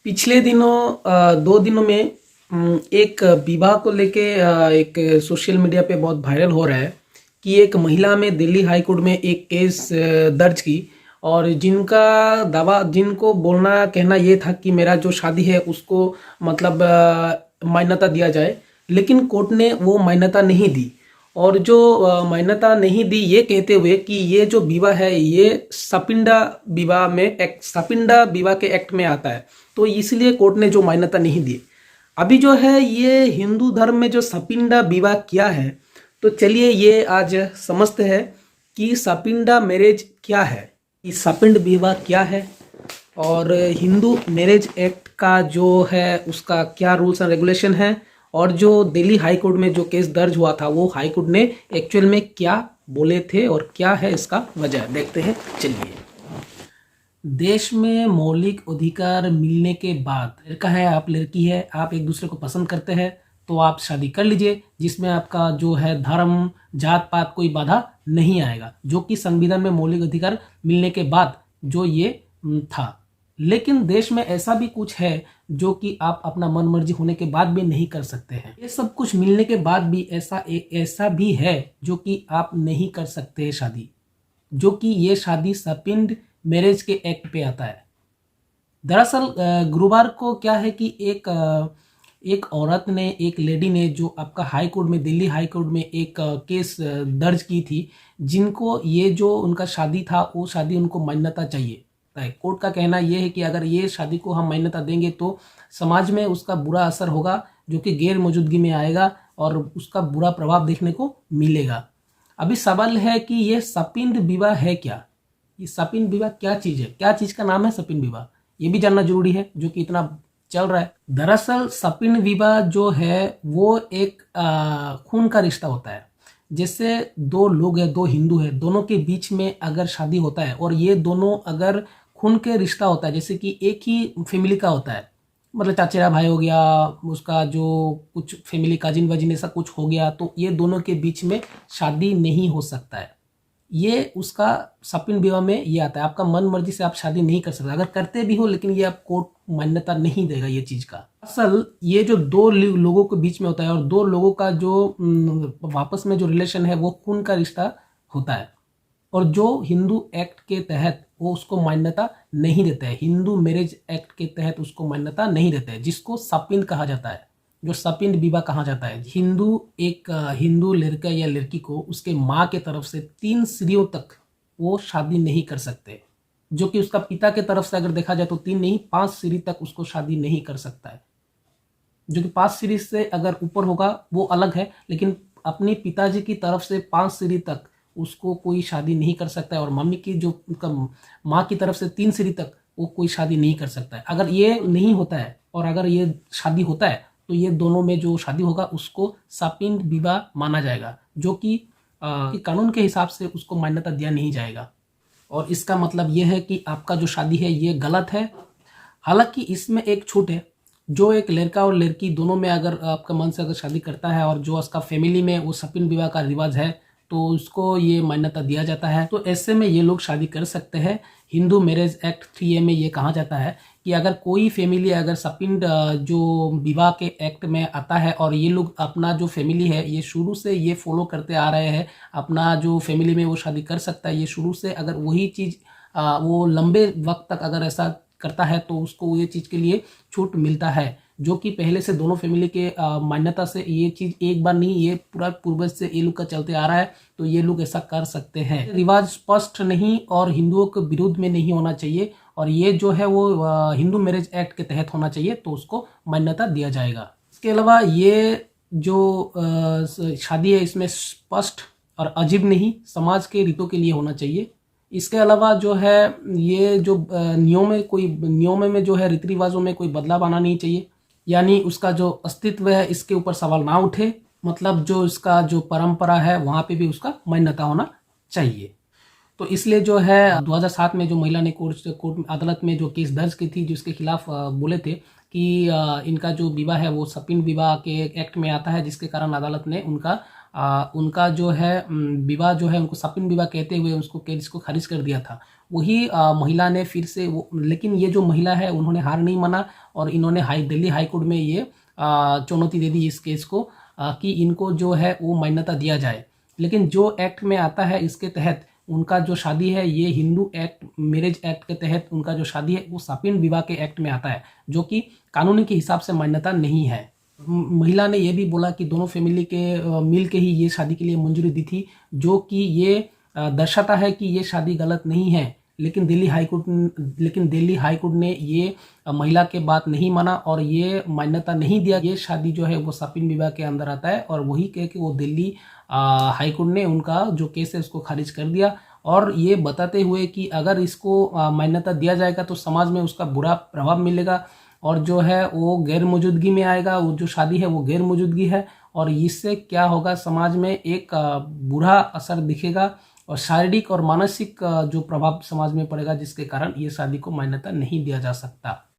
पिछले दिनों 2 दिनों में एक विवाह को लेके एक सोशल मीडिया पे बहुत वायरल हो रहा है कि एक महिला में दिल्ली हाई कोर्ट में एक केस दर्ज की। और जिनका दावा जिनको बोलना कहना ये था कि मेरा जो शादी है उसको मतलब मान्यता दिया जाए, लेकिन कोर्ट ने वो मान्यता नहीं दी। और जो मान्यता नहीं दी ये कहते हुए कि ये जो विवाह है ये सपिंडा विवाह में एक सपिंडा विवाह के एक्ट में आता है, तो इसलिए कोर्ट ने जो मान्यता नहीं दी। अभी जो है ये हिंदू धर्म में जो सपिंडा विवाह क्या है, तो चलिए ये आज समझते हैं कि सपिंडा मैरिज क्या है, ये सपिंड विवाह क्या है और हिंदू मैरिज एक्ट का जो है उसका क्या रूल्स एंड रेगुलेशन है, और जो दिल्ली हाई कोर्ट में जो केस दर्ज हुआ था वो हाई कोर्ट ने एक्चुअल में क्या बोले थे और क्या है इसका वजह देखते हैं। चलिए, देश में मौलिक अधिकार मिलने के बाद लड़का है आप लड़की है, आप एक दूसरे को पसंद करते हैं तो आप शादी कर लीजिए, जिसमें आपका जो है धर्म जात पात कोई बाधा नहीं आएगा, जो कि संविधान में मौलिक अधिकार मिलने के बाद जो ये था। लेकिन देश में ऐसा भी कुछ है जो कि आप अपना मन मर्जी होने के बाद भी नहीं कर सकते हैं। ये सब कुछ मिलने के बाद भी ऐसा भी है जो कि आप नहीं कर सकते हैं शादी, जो कि ये शादी सपिंड मैरिज के एक्ट पे आता है। दरअसल गुरुवार को क्या है कि एक औरत ने, एक लेडी ने जो आपका हाई कोर्ट में, दिल्ली हाई कोर्ट में एक केस दर्ज की थी, जिनको ये जो उनका शादी था वो शादी उनको मान्यता चाहिए। कोर्ट का कहना यह है कि अगर ये शादी को हम मान्यता देंगे तो समाज में उसका बुरा असर होगा, जो कि गैर मौजूदगी में आएगा और उसका बुरा प्रभाव देखने को मिलेगा। अभी सवाल है कि ये सपिंड विवाह है क्या, ये सपिंड विवाह क्या चीज़ है, क्या चीज़ का नाम है सपिंड विवाह, ये भी जानना जरूरी है जो कि इतना चल रहा है। दरअसल सपिंड विवाह जो है वो एक खून का रिश्ता होता है। जैसे दो लोग हैं, दो हिंदू है, दोनों के बीच में अगर शादी होता है और ये दोनों अगर खून के रिश्ता होता है, जैसे कि एक ही फैमिली का होता है, मतलब चाचेरा भाई हो गया, उसका जो कुछ फैमिली काजिन वाजिन ऐसा कुछ हो गया, तो ये दोनों के बीच में शादी नहीं हो सकता है। ये उसका सपिंड विवाह में ये आता है। आपका मन मर्जी से आप शादी नहीं कर सकते, अगर करते भी हो लेकिन ये आप कोर्ट मान्यता नहीं देगा ये चीज का। असल ये जो दो लोगों के बीच में होता है और दो लोगों का जो वापस में जो रिलेशन है वो खून का रिश्ता होता है, और जो हिंदू एक्ट के तहत वो उसको मान्यता नहीं देता है, हिंदू मैरिज एक्ट के तहत उसको मान्यता नहीं देता है, जिसको सपिंड कहा जाता है, जो सपिंड विवाह कहा जाता है। हिंदू लड़का या लड़की को उसके माँ के तरफ से 3 स्त्रियों तक वो शादी नहीं कर सकते, जो कि उसका पिता के तरफ से अगर देखा जाए तो 3 नहीं 5 स्त्री तक उसको शादी नहीं कर सकता है। जो कि 5 स्त्री से अगर ऊपर होगा वो अलग है, लेकिन अपनी पिताजी की तरफ से 5 स्त्री तक उसको कोई शादी नहीं कर सकता है, और मम्मी की जो उनका माँ की तरफ से 3 स्त्री तक वो कोई शादी नहीं कर सकता है। अगर ये नहीं होता है और अगर ये शादी होता है तो ये दोनों में जो शादी होगा उसको सपिंड विवाह माना जाएगा, जो कि कानून के हिसाब से उसको मान्यता दिया नहीं जाएगा। और इसका मतलब ये है कि आपका जो शादी है ये गलत है। हालांकि इसमें एक छूट है, जो एक लड़का और लड़की दोनों में अगर आपका मन से अगर शादी करता है और जो उसका फैमिली में वो सपिंड विवाह का रिवाज है तो उसको ये मान्यता दिया जाता है, तो ऐसे में ये लोग शादी कर सकते हैं। हिंदू मैरिज एक्ट 3A में ये कहा जाता है कि अगर कोई फैमिली अगर सपिंड जो विवाह के एक्ट में आता है और ये लोग अपना जो फैमिली है ये शुरू से ये फॉलो करते आ रहे हैं, अपना जो फैमिली में वो शादी कर सकता है, ये शुरू से अगर वही चीज़ वो लंबे वक्त तक अगर ऐसा करता है तो उसको ये चीज़ के लिए छूट मिलता है, जो कि पहले से दोनों फैमिली के मान्यता से ये चीज़ एक बार नहीं, ये पूरा पूर्वज से ये लोग का चलते आ रहा है, तो ये लोग ऐसा कर सकते हैं। रिवाज स्पष्ट नहीं और हिंदुओं के विरुद्ध में नहीं होना चाहिए, और ये जो है वो हिंदू मैरिज एक्ट के तहत होना चाहिए, तो उसको मान्यता दिया जाएगा। इसके अलावा ये जो शादी है इसमें स्पष्ट और अजीब नहीं, समाज के रीतों के लिए होना चाहिए। इसके अलावा जो है ये जो नियम में जो है रीति रिवाजों में कोई बदलाव आना नहीं चाहिए, यानी उसका जो अस्तित्व है इसके ऊपर सवाल ना उठे, मतलब जो इसका जो परंपरा है वहाँ पे भी उसका मान्यता होना चाहिए। तो इसलिए जो है 2007 में जो महिला ने कोर्ट अदालत में जो केस दर्ज की थी, जिसके खिलाफ बोले थे कि इनका जो विवाह है वो सपिंड विवाह के एक्ट में आता है, जिसके कारण अदालत ने उनका जो है विवाह जो है उनको सपिंड विवाह कहते हुए उसको केस को खारिज कर दिया था। वही महिला ने फिर से लेकिन ये जो महिला है उन्होंने हार नहीं माना और इन्होंने दिल्ली हाई कोर्ट में ये चुनौती दे दी इस केस को कि इनको जो है वो मान्यता दिया जाए। लेकिन जो एक्ट में आता है इसके तहत उनका जो शादी है ये हिंदू एक्ट मैरिज एक्ट के तहत उनका जो शादी है वो शापीन विवाह के एक्ट में आता है, जो कि कानूनी के हिसाब से मान्यता नहीं है। महिला ने यह भी बोला कि दोनों फैमिली के मिल के ही ये शादी के लिए मंजूरी दी थी, जो कि ये दर्शाता है कि ये शादी गलत नहीं है। लेकिन दिल्ली हाई कोर्ट ने ये महिला के बात नहीं माना और ये मान्यता नहीं दिया। ये शादी जो है वो शापीन विवाह के अंदर आता है और वही कह के वो दिल्ली हाई कोर्ट ने उनका जो केस है उसको खारिज कर दिया और ये बताते हुए कि अगर इसको मान्यता दिया जाएगा तो समाज में उसका बुरा प्रभाव मिलेगा और जो है वो गैर मौजूदगी में आएगा। वो जो शादी है वो गैर मौजूदगी है और इससे क्या होगा, समाज में एक बुरा असर दिखेगा और शारीरिक और मानसिक जो प्रभाव समाज में पड़ेगा, जिसके कारण ये शादी को मान्यता नहीं दिया जा सकता।